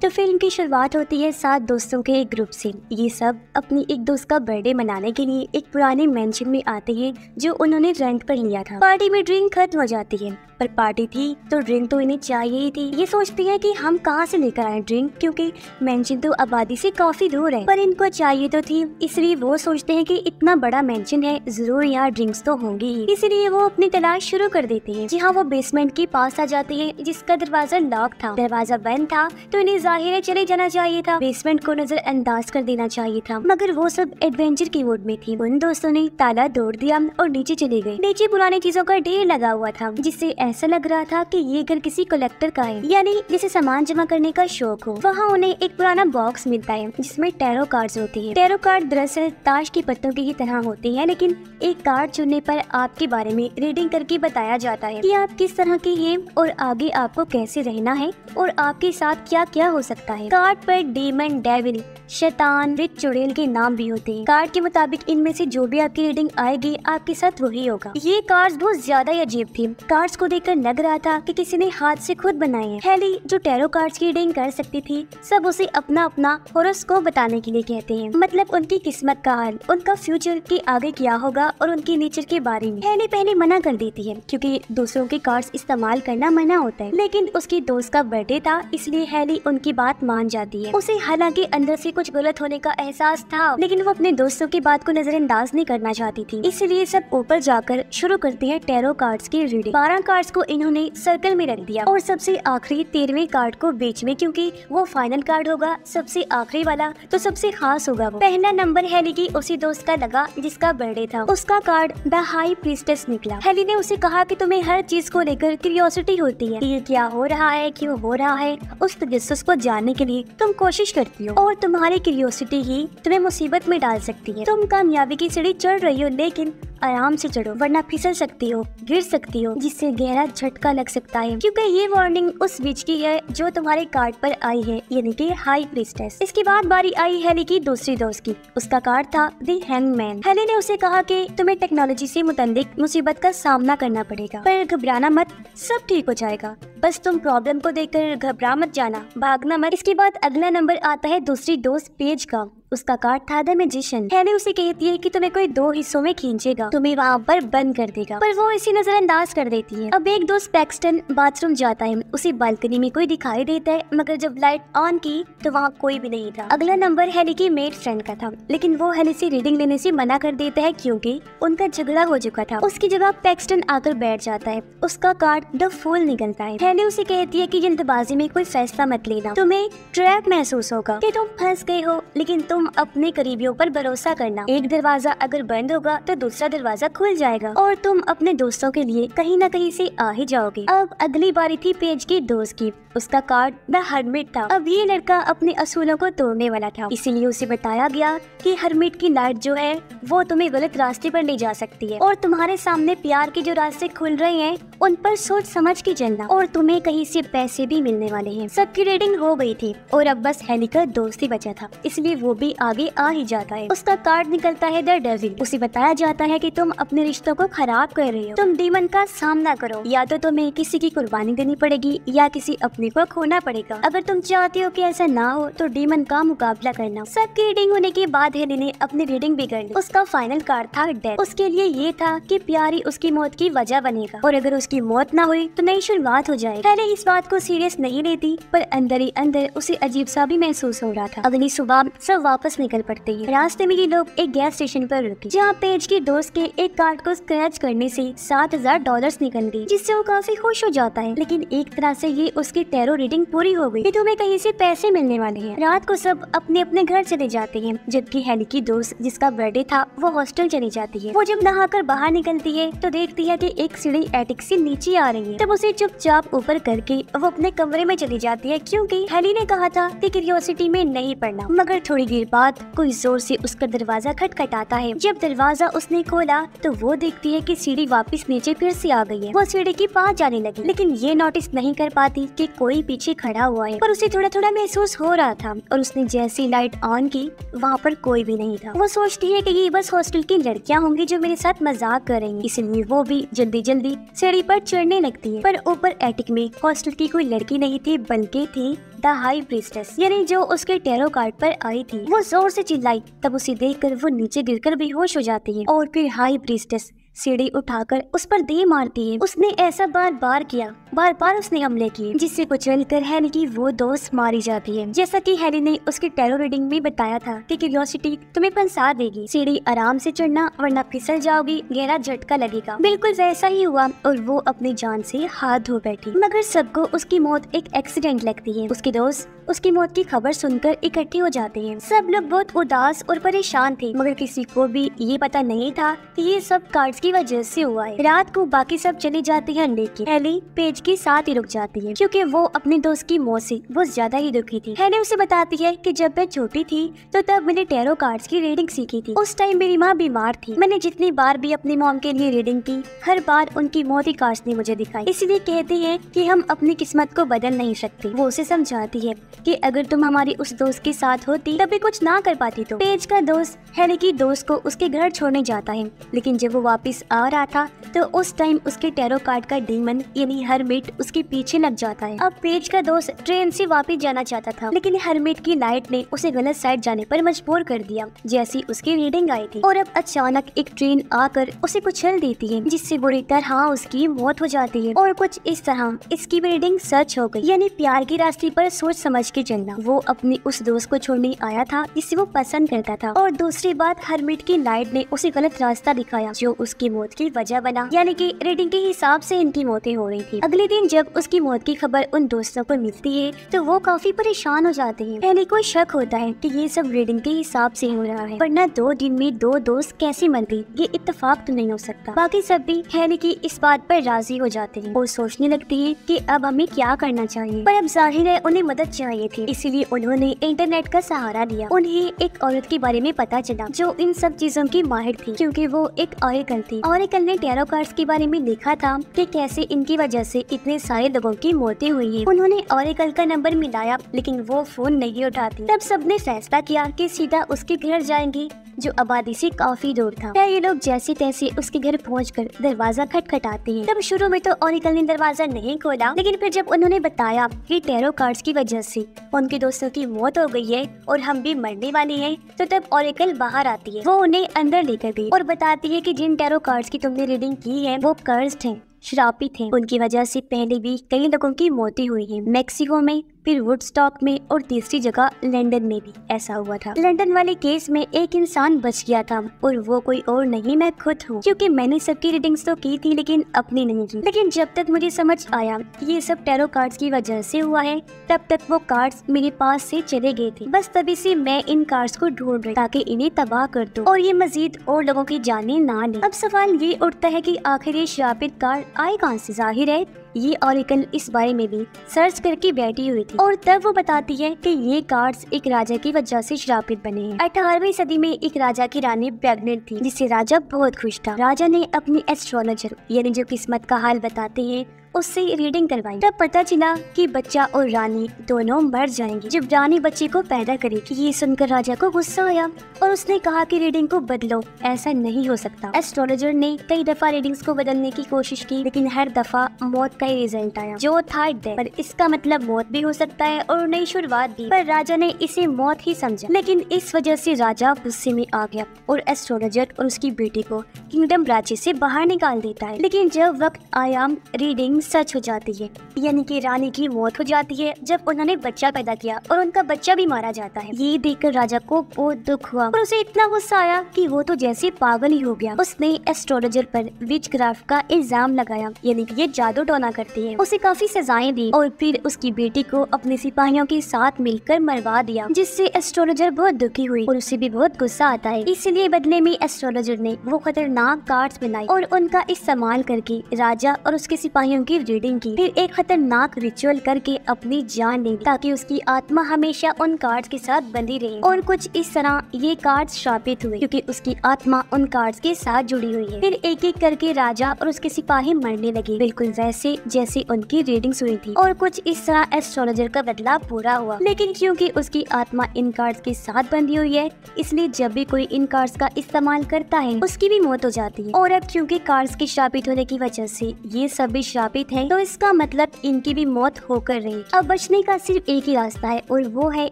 तो फिल्म की शुरुआत होती है 7 दोस्तों के एक ग्रुप से। ये सब अपनी एक दोस्त का बर्थडे मनाने के लिए एक पुराने मेंशन में आते हैं जो उन्होंने रेंट पर लिया था। पार्टी में ड्रिंक खत्म हो जाती है, पर पार्टी थी तो ड्रिंक तो इन्हें चाहिए ही थी। ये सोचती है कि हम कहाँ से लेकर आए ड्रिंक, क्योंकि मेंशन तो आबादी से काफी दूर है, पर इनको चाहिए तो थी। इसलिए वो सोचते हैं कि इतना बड़ा मेंशन है, जरूर यहाँ ड्रिंक्स तो होंगी ही। इसलिए वो अपनी तलाश शुरू कर देते हैं। जहाँ वो बेसमेंट के पास आ जाती है जिसका दरवाजा लॉक था। दरवाजा बंद था तो इन्हें जाहिर है चले जाना चाहिए था, बेसमेंट को नजरअंदाज कर देना चाहिए था, मगर वो सब एडवेंचर की मूड में थी। उन दोस्तों ने ताला तोड़ दिया और नीचे चले गए। नीचे पुरानी चीजों का ढेर लगा हुआ था, जिससे ऐसा लग रहा था कि ये घर किसी कलेक्टर का है, यानी जिसे सामान जमा करने का शौक हो। वहाँ उन्हें एक पुराना बॉक्स मिलता है जिसमें टैरो कार्ड्स होती है। टैरो कार्ड दरअसल ताश के पत्तों की ही तरह होती है, लेकिन एक कार्ड चुनने पर आपके बारे में रीडिंग करके बताया जाता है कि आप किस तरह के हैं और आगे आपको कैसे रहना है और आपके साथ क्या क्या हो सकता है। कार्ड पर डीमन, डेविल, शैतान, रिच, चुड़ैल के नाम भी होते हैं। कार्ड के मुताबिक इनमें से जो भी आपकी रीडिंग आएगी आपके साथ वही होगा। ये कार्ड्स बहुत ज्यादा अजीब थी। कार्ड्स को देखकर लग रहा था कि किसी ने हाथ से खुद बनाए हैं। हेली जो टैरो कार्ड्स की रीडिंग कर सकती थी, सब उसे अपना अपना होरोस्कोप बताने के लिए कहते हैं, मतलब उनकी किस्मत का हाल, उनका फ्यूचर के आगे क्या होगा और उनके नेचर के बारे में। हेली पहले मना कर देती है क्योंकि दूसरों के कार्ड्स इस्तेमाल करना मना होता है, लेकिन उसकी दोस्त का बर्थडे था इसलिए हेली उनकी बात मान जाती है। उसे हालांकि अंदर से कुछ गलत होने का एहसास था, लेकिन वो अपने दोस्तों की बात को नजरअंदाज नहीं करना चाहती थी। इसलिए सब ऊपर जाकर शुरू करते हैं टैरो कार्ड्स की रीडिंग। 12 कार्ड्स को इन्होंने सर्कल में रख दिया और सबसे आखिरी 13वें कार्ड को बीच में, क्योंकि वो फाइनल कार्ड होगा, सबसे आखिरी वाला तो सबसे खास होगा। वो पहला नंबर हेली की उसी दोस्त का लगा जिसका बर्थडे था। उसका कार्ड द हाई प्रीस्टेस निकला। हेली ने उसे कहा कि तुम्हें हर चीज को लेकर क्यूरियोसिटी होती है, ये क्या हो रहा है, क्यों हो रहा है, उस तजस्सुस को जानने के लिए तुम कोशिश करती हो और तुम्हारी क्यूरियोसिटी ही तुम्हें मुसीबत में डाल सकती है। तुम कामयाबी की सीढ़ी चढ़ रही हो, लेकिन आराम से चढ़ो वरना फिसल सकती हो, गिर सकती हो, जिससे गहरा झटका लग सकता है, क्योंकि ये वार्निंग उस विच की है जो तुम्हारे कार्ड पर आई है, यानी कि हाई प्रीस्टेस। इसके बाद बारी आई हेली की दूसरी दोस्त की। उसका कार्ड था द हैंगमैन। हेली ने उसे कहा कि तुम्हें टेक्नोलॉजी से मुताल्लिक मुसीबत का सामना करना पड़ेगा, पर घबराना मत, सब ठीक हो जाएगा, बस तुम प्रॉब्लम को देखकर घबरा मत जाना, भागना मत। इसके बाद अगला नंबर आता है दूसरी दोस्त पेज का। उसका कार्ड था द मैजिशियन। हेली उसे कहती है कि तुम्हें कोई 2 हिस्सों में खींचेगा, तुम्हें वहाँ पर बंद कर देगा, पर वो इसी नजरअंदाज कर देती है। अब एक दोस्त पैक्सटन बाथरूम जाता है, उसे बालकनी में कोई दिखाई देता है, मगर जब लाइट ऑन की तो वहाँ कोई भी नहीं था। अगला नंबर हेली की मेड फ्रेंड का था, लेकिन वो हेली से रीडिंग लेने से मना कर देता है क्योंकि उनका झगड़ा हो चुका था। उसकी जगह पैक्सटन आकर बैठ जाता है। उसका कार्ड द फूल निकलता है। हेली उसे कहती है कि जल्दबाजी में कोई फैसला मत लेना, तुम्हें ट्रैप महसूस होगा कि तुम फंस गए हो, लेकिन तुम अपने करीबियों पर भरोसा करना। एक दरवाजा अगर बंद होगा तो दूसरा दरवाजा खुल जाएगा और तुम अपने दोस्तों के लिए कहीं न कहीं से आ ही जाओगे। अब अगली बारी थी पेज की दोस्त की। उसका कार्ड द हर्मिट था। अब ये लड़का अपने असूलों को तोड़ने वाला था, इसीलिए उसे बताया गया कि हर्मिट की लाइट जो है वो तुम्हें गलत रास्ते पर ले जा सकती है और तुम्हारे सामने प्यार के जो रास्ते खुल रहे हैं उन पर सोच समझ के चलना, और तुम्हें कहीं से पैसे भी मिलने वाले हैं। सबकी रीडिंग हो गई थी और अब बस हेली का दोस्त ही बचा था, इसलिए वो भी आगे आ ही जाता है। उसका कार्ड निकलता है द डेविल। उसे बताया जाता है कि तुम अपने रिश्तों को खराब कर रहे हो, तुम डीमन का सामना करो, या तो तुम्हें किसी की कुर्बानी देनी पड़ेगी या किसी अपने को खोना पड़ेगा। अगर तुम चाहते हो कि ऐसा ना हो तो डीमन का मुकाबला करना। सबकी रीडिंग होने के बाद हेली ने अपनी रीडिंग भी कर ली। उसका फाइनल कार्ड था डेथ। उसके लिए ये था कि प्यार ही उसकी मौत की वजह बनेगा और अगर उसकी मौत ना हुई तो नई शुरुआत हो जाएगी। हेली इस बात को सीरियस नहीं लेती, पर अंदर ही अंदर उसे अजीब सा भी महसूस हो रहा था। अगली सुबह सब वापस निकल पड़ते हैं। रास्ते में ये लोग एक गैस स्टेशन पर रुके, जहाँ पेज की दोस्त के एक कार्ड को स्क्रैच करने से $7,000 निकल गई, जिससे वो काफी खुश हो जाता है। लेकिन एक तरह से ये उसकी टैरो रीडिंग पूरी हो गई कि तुम्हें कहीं से पैसे मिलने वाले हैं। रात को सब अपने अपने घर चले जाते हैं, जबकि हेली की दोस्त जिसका बर्थडे था वो हॉस्टल चली जाती है। वो जब नहाकर बाहर निकलती है तो देखती है कि एक सीढ़ी एटिक से नीचे आ रही है। तब उसे चुपचाप ऊपर करके वो अपने कमरे में चली जाती है, क्योंकि हेली ने कहा था कि क्यूरियोसिटी में नहीं पड़ना। मगर थोड़ी देर बाद कोई जोर से उसका दरवाजा खटखटाता है। जब दरवाजा उसने खोला तो वो देखती है कि सीढ़ी वापस नीचे फिर से आ गई है। वो सीढ़ी के पास जाने लगी, लेकिन ये नोटिस नहीं कर पाती कि कोई पीछे खड़ा हुआ है, पर उसे थोड़ा थोड़ा महसूस हो रहा था। और उसने जैसी लाइट ऑन की वहाँ पर कोई भी नहीं था। वो सोचती है कि ये बस हॉस्टल की लड़कियाँ होंगी जो मेरे साथ मजाक करेंगी, इसलिए वो भी जल्दी जल्दी सीढ़ी पर चढ़ने लगती है, पर ऊपर एटिक में हॉस्टल की कोई लड़की नहीं थी बल्कि थी द हाई प्रीस्टेस, यानी जो उसके टैरो कार्ड पर आई थी। वो जोर से चिल्लाई, तब उसे देखकर वो नीचे गिरकर बेहोश हो जाती है और फिर हाई प्रीस्टेस सीढ़ी उठाकर उस पर दे मारती है। उसने ऐसा बार बार उसने हमले किए, जिससे कुचल कर हैरी की वो दोस्त मारी जाती है। जैसा कि हैरी ने उसकी टैरो रीडिंग में बताया था कि क्यूरियोसिटी तुम्हें फंसा देगी, सीढ़ी आराम से चढ़ना वरना फिसल जाओगी, गहरा झटका लगेगा। बिल्कुल वैसा ही हुआ और वो अपनी जान से हाथ धो बैठी। मगर सबको उसकी मौत एक एक्सीडेंट लगती है। उसके दोस्त उसकी मौत की खबर सुनकर इकट्ठे हो जाते हैं। सब लोग बहुत उदास और परेशान थे, मगर किसी को भी ये पता नहीं था कि ये सब कार्ड्स की वजह से हुआ है। रात को बाकी सब चले जाते हैं, लेकिन हेली पेज के साथ ही रुक जाती है, क्योंकि वो अपने दोस्त की मौत से बहुत ज्यादा ही दुखी थी। हेली उसे बताती है कि जब मैं छोटी थी तो तब मैंने टैरो कार्ड्स की रीडिंग सीखी थी। उस टाइम मेरी माँ बीमार थी। मैंने जितनी बार भी अपनी मॉम के लिए रीडिंग की, हर बार उनकी मौत ही कार्ड्स ने मुझे दिखाई। इसलिए कहते हैं कि हम अपनी किस्मत को बदल नहीं सकते। वो उसे समझाती है कि अगर तुम हमारी उस दोस्त के साथ होती तभी कुछ ना कर पाती। तो पेज का दोस्त हेली की दोस्त को उसके घर छोड़ने जाता है, लेकिन जब वो वापस आ रहा था तो उस टाइम उसके टैरो कार्ड का डीमन यानी हरमिट उसके पीछे लग जाता है। अब पेज का दोस्त ट्रेन से वापस जाना चाहता था, लेकिन हरमिट की लाइट ने उसे गलत साइड जाने पर मजबूर कर दिया, जैसी उसकी रीडिंग आई थी। और अब अचानक एक ट्रेन आकर उसे कुचल देती है, जिससे बुरी तरह उसकी मौत हो जाती है। और कुछ इस तरह इसकी रीडिंग सच हो गई, यानी प्यार की रास्ते पर सोच समझ के चलना। वो अपनी उस दोस्त को छोड़ने आया था जिसे वो पसंद करता था। और दूसरी बात, हरमिट की लाइट ने उसे गलत रास्ता दिखाया, जो उसकी मौत की वजह बना, यानी कि रीडिंग के हिसाब से इनकी मौतें हो रही थी। अगले दिन जब उसकी मौत की खबर उन दोस्तों को मिलती है तो वो काफी परेशान हो जाते हैं। हेली को शक होता है कि ये सब रीडिंग के हिसाब से हो रहा है, वरना 2 दिन में 2 दोस्त कैसे मर गई, ये इत्तेफाक तो नहीं हो सकता। बाकी सब भी हेली की इस बात पर राजी हो जाते हैं और सोचने लगती है कि अब हमें क्या करना चाहिए। पर अब जाहिर है उन्हें मदद चाहिए थी, इसीलिए उन्होंने इंटरनेट का सहारा लिया। उन्हें एक औरत के बारे में पता चला जो इन सब चीजों की माहिर थी, क्योंकि वो एक ऑरेकल थी। ऑरेकल ने टैरो कार्ड्स के बारे में लिखा था कि कैसे इनकी वजह से इतने सारे लोगों की मौतें हुई है। उन्होंने ऑरेकल का नंबर मिलाया, लेकिन वो फोन नहीं उठाती। तब सबने फैसला किया कि सीधा उसके घर जाएंगे, जो आबादी से काफी दूर था। फिर ये लोग जैसे तैसे उसके घर पहुंचकर दरवाजा खटखटाते हैं। तब शुरू में तो ऑरेकल ने दरवाजा नहीं खोला, लेकिन फिर जब उन्होंने बताया कि टैरो कार्ड्स की वजह से उनके दोस्तों की मौत हो गई है और हम भी मरने वाले हैं, तो तब ऑरेकल बाहर आती है। वो उन्हें अंदर लेकर गई और बताती है कि जिन टैरो कार्ड्स की तुमने रीडिंग की है वो कर्स्ड हैं, श्रापित हैं। उनकी वजह से पहले भी कई लोगों की मौतें हुई है, मैक्सिको में, फिर वुडस्टॉक में और तीसरी जगह लंदन में भी ऐसा हुआ था। लंदन वाले केस में एक इंसान बच गया था और वो कोई और नहीं, मैं खुद हूँ, क्योंकि मैंने सबकी रीडिंग्स तो की थी लेकिन अपनी नहीं की। लेकिन जब तक मुझे समझ आया कि ये सब टैरो कार्ड्स की वजह से हुआ है, तब तक वो कार्ड्स मेरे पास से चले गए थे। बस तभी से मैं इन कार्ड्स को ढूंढ रही ताकि इन्हें तबाह कर दूं और ये मजीद और लोगों की जानें ना ले। अब सवाल ये उठता है कि आखिर ये श्रापित कार्ड आए कहाँ से? जाहिर है ये ऑरेकल इस बारे में भी सर्च करके बैठी हुई थी और तब वो बताती है कि ये कार्ड्स एक राजा की वजह से श्रापित बने हैं। 18वीं सदी में एक राजा की रानी प्रेग्नेंट थी, जिससे राजा बहुत खुश था। राजा ने अपनी एस्ट्रोलॉजर यानी जो किस्मत का हाल बताते हैं उससे रीडिंग करवाई। तब पता चला कि बच्चा और रानी दोनों मर जाएंगे जब रानी बच्चे को पैदा करेगी। ये सुनकर राजा को गुस्सा आया और उसने कहा कि रीडिंग को बदलो, ऐसा नहीं हो सकता। एस्ट्रोलॉजर ने कई दफा रीडिंग्स को बदलने की कोशिश की, लेकिन हर दफा मौत का ही रिजल्ट आया, जो था डेथ। पर इसका मतलब मौत भी हो सकता है और नई शुरुआत भी। पर राजा ने इसे मौत ही समझा, लेकिन इस वजह से राजा गुस्से में आ गया और एस्ट्रोलॉजर और उसकी बेटी को किंगडम राज्य से बाहर निकाल देता है। लेकिन जब वक्त आया, रीडिंग सच हो जाती है, यानी कि रानी की मौत हो जाती है जब उन्होंने बच्चा पैदा किया और उनका बच्चा भी मारा जाता है। ये देखकर राजा को बहुत दुख हुआ और उसे इतना गुस्सा आया कि वो तो जैसे पागल ही हो गया। उसने एस्ट्रोलॉजर पर विचक्राफ्ट का इल्जाम लगाया, यानी कि ये जादू टोना करती है। उसे काफी सजाएं दी और फिर उसकी बेटी को अपने सिपाहियों के साथ मिलकर मरवा दिया, जिससे एस्ट्रोलॉजर बहुत दुखी हुई और उसे भी बहुत गुस्सा आता है। इसलिए बदले में एस्ट्रोलॉजर ने वो खतरनाक कार्ड्स बनाई और उनका इस्तेमाल करके राजा और उसके सिपाहियों की रीडिंग की, फिर एक खतरनाक रिचुअल करके अपनी जान ली ताकि उसकी आत्मा हमेशा उन कार्ड्स के साथ बंधी रहे। और कुछ इस तरह ये कार्ड्स शापित हुए क्योंकि उसकी आत्मा उन कार्ड्स के साथ जुड़ी हुई है। फिर एक एक करके राजा और उसके सिपाही मरने लगे, बिल्कुल वैसे जैसे उनकी रीडिंग्स हुई थी। और कुछ इस तरह एस्ट्रोलॉजर का बदला पूरा हुआ, लेकिन क्योंकि उसकी आत्मा इन कार्ड्स के साथ बंधी हुई है, इसलिए जब भी कोई इन कार्ड्स का इस्तेमाल करता है उसकी भी मौत हो जाती है। और अब क्योंकि कार्ड्स के शापित होने की वजह से ये सब भी शापित है, तो इसका मतलब इनकी भी मौत होकर रही। अब बचने का सिर्फ एक ही रास्ता है और वो है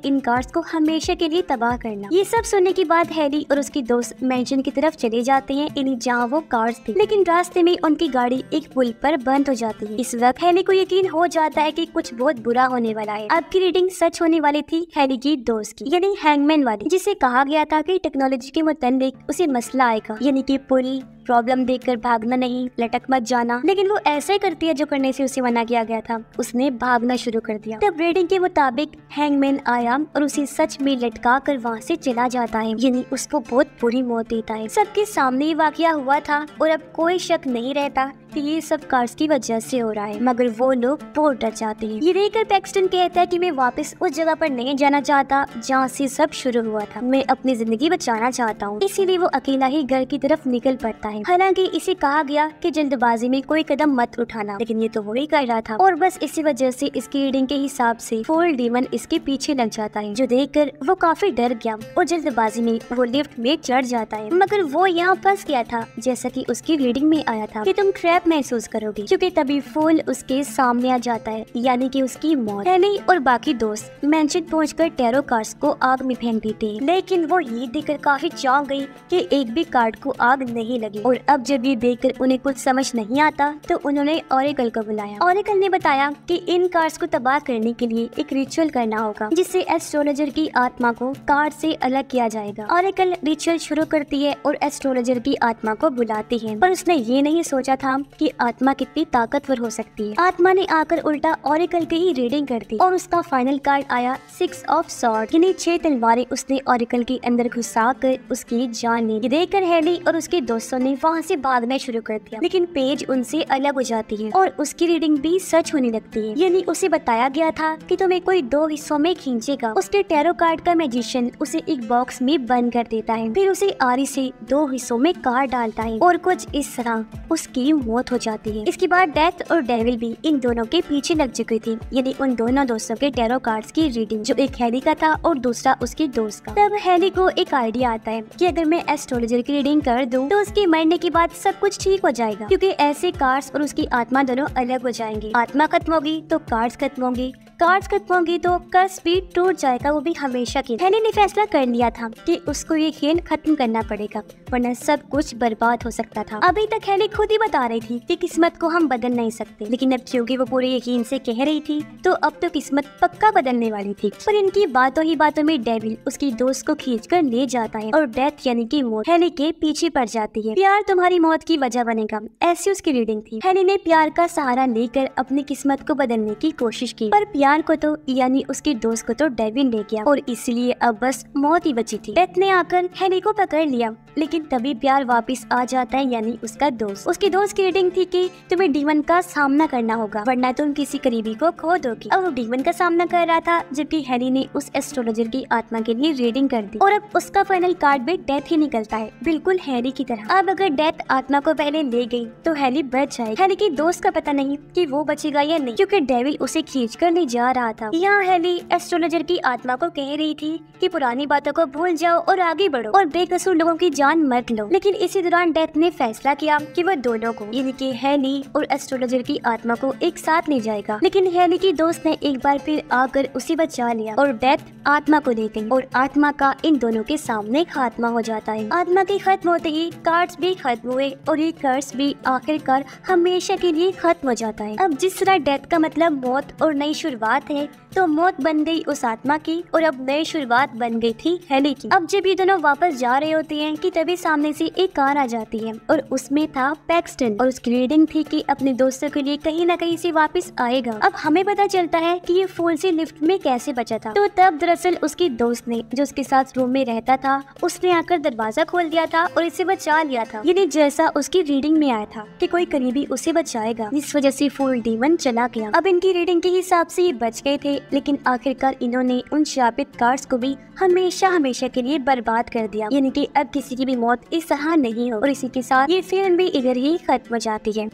इन कार्ड्स को हमेशा के लिए तबाह करना। ये सब सुनने के बाद हैरी और उसकी दोस्त मैंशन की तरफ चले जाते हैं, यानी जहाँ वो कार्ड्स थे। लेकिन रास्ते में उनकी गाड़ी एक पुल पर बंद हो जाती है। इस वक्त हैरी को यकीन हो जाता है कि कुछ बहुत बुरा होने वाला है। अब की रीडिंग सच होने वाली थी हैरी की दोस्त की, यानी हैंगमैन वाली, जिसे कहा गया था कि टेक्नोलॉजी के मुताबिक उसे मसला आएगा, यानी कि पुल प्रॉब्लम देखकर भागना नहीं, लटक मत जाना। लेकिन वो ऐसा ही करती है जो करने से उसे मना किया गया था। उसने भागना शुरू कर दिया। तब रीडिंग के मुताबिक हैंगमैन आया और उसे सच में लटका कर वहाँ से चला जाता है, यानी उसको बहुत बुरी मौत देता है। सबके सामने ये वाकया हुआ था और अब कोई शक नहीं रहता कि ये सब कार्ड्स की वजह से हो रहा है, मगर वो लोग बहुत डर जाते हैं। ये देखकर पैक्सटन कहता है कि मैं वापस उस जगह पर नहीं जाना चाहता जहाँ से सब शुरू हुआ था। मैं अपनी जिंदगी बचाना चाहता हूँ, इसीलिए वो अकेला ही घर की तरफ निकल पड़ता है। हालांकि इसे कहा गया कि जल्दबाजी में कोई कदम मत उठाना, लेकिन ये तो वो ही कर रहा था। और बस इसी वजह से इसकी रीडिंग के हिसाब से फुल डीमन इसके पीछे लग जाता है, जो देखकर वो काफी डर गया और जल्दबाजी में वो लिफ्ट में चढ़ जाता है। मगर वो यहाँ फंस गया था, जैसा कि उसकी रीडिंग में आया था कि तुम ट्रैप महसूस करोगे, क्योंकि तभी फूल उसके सामने आ जाता है, यानी कि उसकी मौत। हैरी और बाकी दोस्त मैंशन पहुंचकर टैरो कार्ड्स को आग में फेंक देते हैं, लेकिन वो ये देखकर काफी चौंक गई कि एक भी कार्ड को आग नहीं लगी। और अब जब ये देखकर उन्हें कुछ समझ नहीं आता तो उन्होंने ऑरेकल को बुलाया। ऑरेकल ने बताया कि इन कार्ड्स को तबाह करने के लिए एक रिचुअल करना होगा, जिससे एस्ट्रोलॉजर की आत्मा को कार्ड से अलग किया जाएगा। ऑरेकल रिचुअल शुरू करती है और एस्ट्रोलॉजर की आत्मा को बुलाती है, पर उसने ये नहीं सोचा था कि आत्मा कितनी ताकतवर हो सकती है। आत्मा ने आकर उल्टा ऑरेकल की ही रीडिंग कर दी और उसका फाइनल कार्ड आया 6 ऑफ स्वॉर्ड, यानी 6 तलवारें उसने ऑरेकल के अंदर घुसा कर उसकी जान ली। ये देखकर हैरी और उसके दोस्तों ने वहाँ से भागना शुरू कर दिया, लेकिन पेज उनसे अलग हो जाती है और उसकी रीडिंग भी सच होने लगती है, यानी उसे बताया गया था कि तुम्हें कोई 2 हिस्सों में खींचेगा। उसके टैरो कार्ड का मैजिशियन उसे एक बॉक्स में बंद कर देता है, फिर उसे आरी से 2 हिस्सों में कार्ड डालता है और कुछ इस तरह उसकी मौत हो जाती है। इसके बाद डेथ और डेविल भी इन दोनों के पीछे लग चुकी थी, यानी उन दोनों दोस्तों के टैरो कार्ड्स की रीडिंग, जो एक हैरी का था और दूसरा उसके दोस्त का। तब हैरी को एक आइडिया आता है कि अगर मैं एस्ट्रोलॉजर की रीडिंग कर दूं तो उसके मरने के बाद सब कुछ ठीक हो जाएगा, क्योंकि ऐसे कार्ड्स और उसकी आत्मा दोनों अलग हो जाएंगी। आत्मा खत्म होगी तो कार्ड्स खत्म होंगे, कार्ड्स खत्म होंगी तो कर्स भी टूट जाएगा, वो भी हमेशा के। हैरी ने फैसला कर लिया था कि उसको ये खेल खत्म करना पड़ेगा, वरना सब कुछ बर्बाद हो सकता था। अभी तक हैरी खुद ही बता रही थी कि किस्मत को हम बदल नहीं सकते, लेकिन अब क्योंकि वो पूरे यकीन से कह रही थी तो अब तो किस्मत पक्का बदलने वाली थी। पर इनकी बातों ही बातों में डेविल उसकी दोस्त को खींचकर ले जाता है और डेथ यानी कि मौत हैरी के पीछे पड़ जाती है। प्यार तुम्हारी मौत की वजह बनेगा, ऐसी उसकी रीडिंग थी। हैरी ने प्यार का सहारा लेकर अपनी किस्मत को बदलने की कोशिश की, पर प्यार को तो यानी उसके दोस्त को तो डेविल ले गया और इसलिए अब बस मौत ही बची थी। डेथ ने आकर हैरी को पकड़ लिया, लेकिन तभी प्यार वापस आ जाता है, यानी उसका दोस्त। उसकी दोस्त की रीडिंग थी कि तुम्हें डीमन का सामना करना होगा, वरना तुम किसी करीबी को खो दोगी। अब वो डीमन का सामना कर रहा था, जबकि हैरी ने उस एस्ट्रोलॉजर की आत्मा के लिए रीडिंग कर दी और अब उसका फाइनल कार्ड भी डेथ ही निकलता है, बिल्कुल हैरी की तरह। अब अगर डेथ आत्मा को पहले ले गई तो हैरी बच जाएगा। हैरी के दोस्त का पता नहीं कि वो बचेगा या नहीं, क्योंकि डेविल उसे खींच कर ले जा रहा था। यहाँ हैरी एस्ट्रोलॉजर की आत्मा को कह रही थी कि पुरानी बातों को भूल जाओ और आगे बढ़ो और बेकसूर लोगों की जान मत लो। लेकिन इसी दौरान डेथ ने फैसला किया कि वो दोनों को यानी कि हैरी और एस्ट्रोलॉजर की आत्मा को एक साथ ले जाएगा, लेकिन हैरी की दोस्त ने एक बार फिर आकर उसे बचा लिया और डेथ आत्मा को देते हैं और आत्मा का इन दोनों के सामने खात्मा हो जाता है। आत्मा के खत्म होते ही कार्ड्स भी खत्म हुए और ये कर्स भी आखिरकार हमेशा के लिए खत्म हो जाता है। अब जिस तरह डेथ का मतलब मौत और नई शुरुआत बात है तो मौत बन गई उस आत्मा की और अब नई शुरुआत बन गई थी हेली की। अब जब ये दोनों वापस जा रहे होते हैं कि तभी सामने से एक कार आ जाती है और उसमें था पैक्सटन और उसकी रीडिंग थी कि अपने दोस्तों के लिए कहीं ना कहीं से वापस आएगा। अब हमें पता चलता है कि ये फूल से लिफ्ट में कैसे बचा था। तो तब दरअसल उसकी दोस्त ने, जो उसके साथ रूम में रहता था, उसने आकर दरवाजा खोल दिया था और इसे बचा लिया था। यानी जैसा उसकी रीडिंग में आया था कि कोई करीबी उसे बचाएगा, जिस वजह से फूल डीमन चला गया। अब इनकी रीडिंग के हिसाब से ये बच गए थे, लेकिन आखिरकार इन्होंने उन शापित कार्ड्स को भी हमेशा हमेशा के लिए बर्बाद कर दिया। यानी कि अब किसी की भी मौत इस तरह नहीं हो। और इसी के साथ ये फिल्म भी इधर ही खत्म हो जाती है।